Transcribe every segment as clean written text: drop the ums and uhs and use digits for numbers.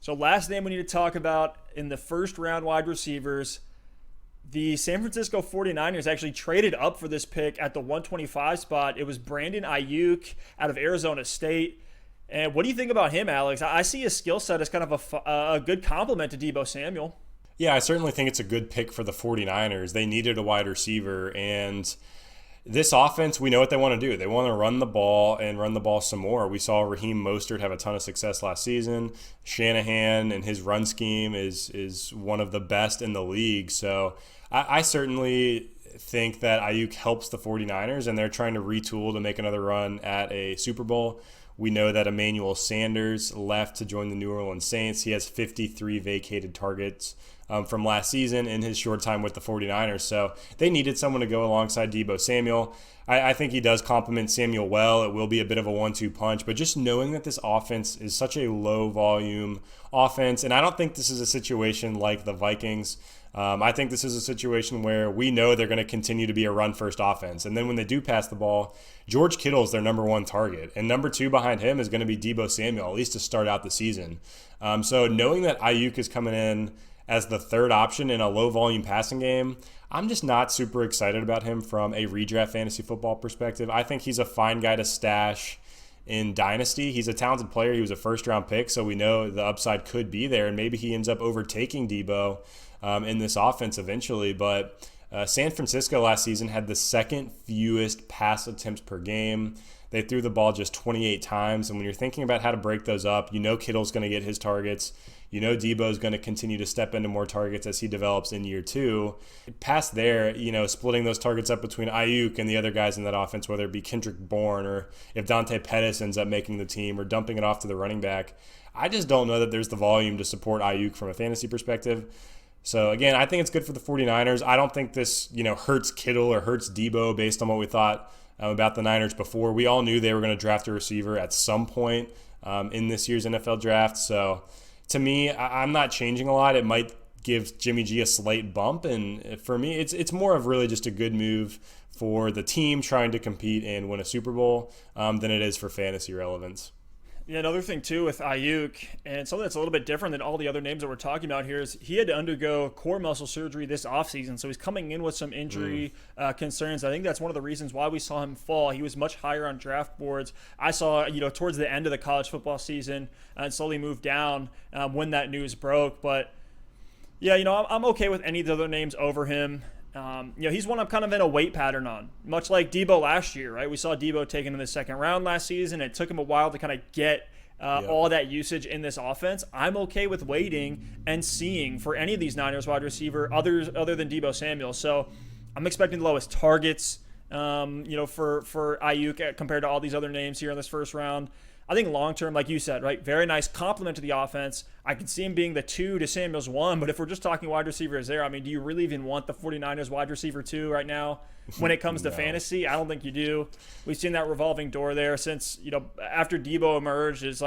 So last name we need to talk about in the first round wide receivers. The San Francisco 49ers actually traded up for this pick at the 125 spot. It was Brandon Aiyuk out of Arizona State. And what do you think about him, Alex? I see his skill set as kind of a good complement to Deebo Samuel. Yeah, I certainly think it's a good pick for the 49ers. They needed a wide receiver, and this offense, we know what they want to do. They want to run the ball and run the ball some more. We saw Raheem Mostert have a ton of success last season. Shanahan and his run scheme is one of the best in the league. So I certainly think that Aiyuk helps the 49ers, and they're trying to retool to make another run at a Super Bowl. We know that Emmanuel Sanders left to join the New Orleans Saints. He has 53 vacated targets from last season in his short time with the 49ers. So they needed someone to go alongside Deebo Samuel. I think he does complement Samuel well. It will be a bit of a 1-2 punch, but just knowing that this offense is such a low volume offense, and I don't think this is a situation like the Vikings. I think this is a situation where we know they're going to continue to be a run-first offense. And then when they do pass the ball, George Kittle is their number one target. And number two behind him is going to be Deebo Samuel, at least to start out the season. So knowing that Aiyuk is coming in as the third option in a low-volume passing game, I'm just not super excited about him from a redraft fantasy football perspective. I think he's a fine guy to stash in Dynasty. He's a talented player. He was a first-round pick, so we know the upside could be there, and maybe he ends up overtaking Deebo in this offense eventually. But San Francisco last season had the second fewest pass attempts per game. They threw the ball just 28 times, and when you're thinking about how to break those up, you know Kittle's going to get his targets. You know Deebo's going to continue to step into more targets as he develops in year two. Past there, splitting those targets up between Aiyuk and the other guys in that offense, whether it be Kendrick Bourne or if Dante Pettis ends up making the team or dumping it off to the running back, I just don't know that there's the volume to support Aiyuk from a fantasy perspective. So, again, I think it's good for the 49ers. I don't think this, hurts Kittle or hurts Deebo based on what we thought about the Niners before. We all knew they were going to draft a receiver at some point in this year's NFL draft. So, to me, I'm not changing a lot. It might give Jimmy G a slight bump. And for me, it's more of really just a good move for the team trying to compete and win a Super Bowl than it is for fantasy relevance. Yeah, another thing, too, with Aiyuk, and something that's a little bit different than all the other names that we're talking about here, is he had to undergo core muscle surgery this offseason, so he's coming in with some injury concerns. I think that's one of the reasons why we saw him fall. He was much higher on draft boards. I saw, towards the end of the college football season and slowly moved down when that news broke. But, yeah, I'm okay with any of the other names over him. He's one I'm kind of in a wait pattern on, much like Deebo last year, right? We saw Deebo taken in the second round last season. It took him a while to kind of get all that usage in this offense. I'm okay with waiting and seeing for any of these Niners wide receiver other than Deebo Samuel. So I'm expecting the lowest targets, for Aiyuk compared to all these other names here in this first round. I think long-term, like you said, right, very nice compliment to the offense. I could see him being the 2 to Samuel's 1, but if we're just talking wide receivers there, I mean, do you really even want the 49ers wide receiver 2 right now when it comes to fantasy? I don't think you do. We've seen that revolving door there since, after Deebo emerged is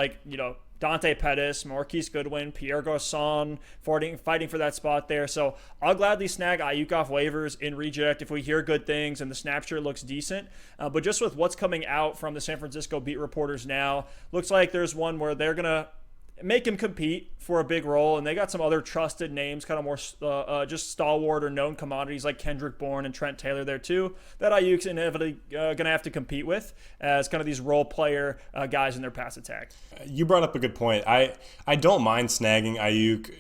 Dante Pettis, Marquise Goodwin, Pierre Garçon fighting for that spot there. So I'll gladly snag Aiyuk off waivers in reject if we hear good things and the snap share looks decent. But just with what's coming out from the San Francisco beat reporters now, looks like there's one where they're going to make him compete for a big role, and they got some other trusted names, kind of more just stalwart or known commodities like Kendrick Bourne and Trent Taylor there too, that Aiyuk's inevitably going to have to compete with as kind of these role player guys in their pass attack. You brought up a good point. I don't mind snagging Aiyuk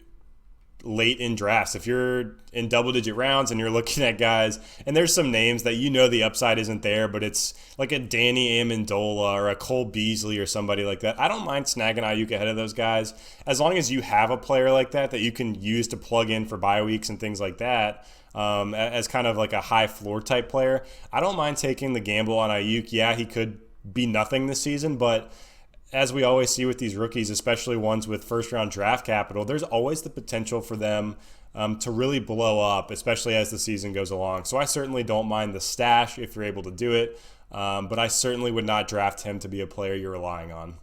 late in drafts. If you're in double-digit rounds and you're looking at guys, and there's some names that the upside isn't there, but it's like a Danny Amendola or a Cole Beasley or somebody like that, I don't mind snagging Aiyuk ahead of those guys as long as you have a player like that you can use to plug in for bye weeks and things like that. As kind of like a high floor type player, I don't mind taking the gamble on Aiyuk. Yeah, he could be nothing this season, but as we always see with these rookies, especially ones with first-round draft capital, there's always the potential for them to really blow up, especially as the season goes along. So I certainly don't mind the stash if you're able to do it, but I certainly would not draft him to be a player you're relying on.